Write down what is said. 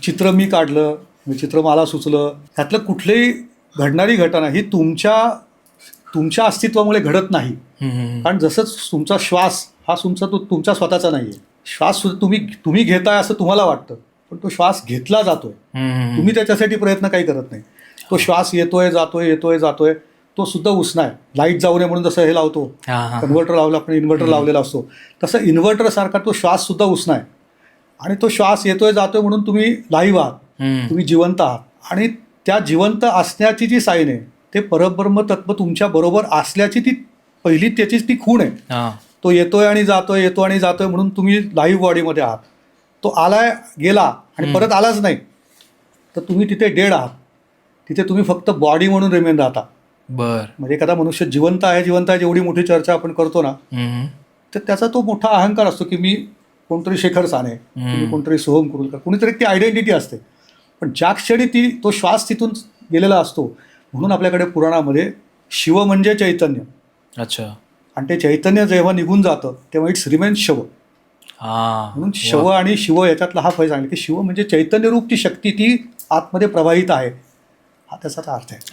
चित्र मी काढलं, चित्र मला सुचलं, ह्यातलं कुठलीही घडणारी घटना ही तुमच्या अस्तित्वामुळे घडत नाही. कारण जसंच तुमचा श्वास हा तुमचा स्वतःचा नाही आहे. श्वास तुम्ही घेताय असं तुम्हाला वाटतं, पण तो श्वास घेतला जातोय. तुम्ही त्याच्यासाठी प्रयत्न काही करत नाही. तो श्वास येतोय जातोय तो सुद्धा उष्ण आहे. लाईट जाऊ नये म्हणून जसं हे लावतो, कन्व्हर्टर लावलं, आपण इन्व्हर्टर लावलेला असतो, तसं इन्व्हर्टर सारखा तो श्वास सुद्धा उष्ण आहे. आणि तो श्वास येतोय जातोय म्हणून तुम्ही लाईव्ह आहात, तुम्ही जिवंत आहात. आणि त्या जिवंत असण्याची जी साईन आहे, ते परब्रह्म तत्व तुमच्या बरोबर असल्याची ती पहिली त्याचीच ती खूण आहे. तो येतोय आणि जातोय म्हणून तुम्ही लाईव्ह बॉडीमध्ये आहात. तो आलाय गेला आणि परत आलाच नाही, तर तुम्ही तिथे डेड आहात. तिथे तुम्ही फक्त बॉडी म्हणून रिमेन राहता. म्हणजे एखादा मनुष्य जिवंत आहे जेवढी मोठी चर्चा आपण करतो ना, तर त्याचा तो मोठा अहंकार असतो की मी कोणतरी शेखर साने, कोणतरी सोहम कुरुलकर, कुणीतरी ती आयडेंटिटी असते. पण ज्या क्षणी तो श्वास तिथून गेलेला असतो, म्हणून आपल्याकडे पुराणामध्ये शिव म्हणजे चैतन्य. अच्छा. आणि ते चैतन्य जेव्हा निघून जातं तेव्हा इट्स रिमेन शव. म्हणून शव आणि शिव याच्यातला हा फरक सांगितला की शिव म्हणजे चैतन्य रूप ती शक्ती ती आतमध्ये प्रवाहित आहे, हा त्याचा अर्थ आहे.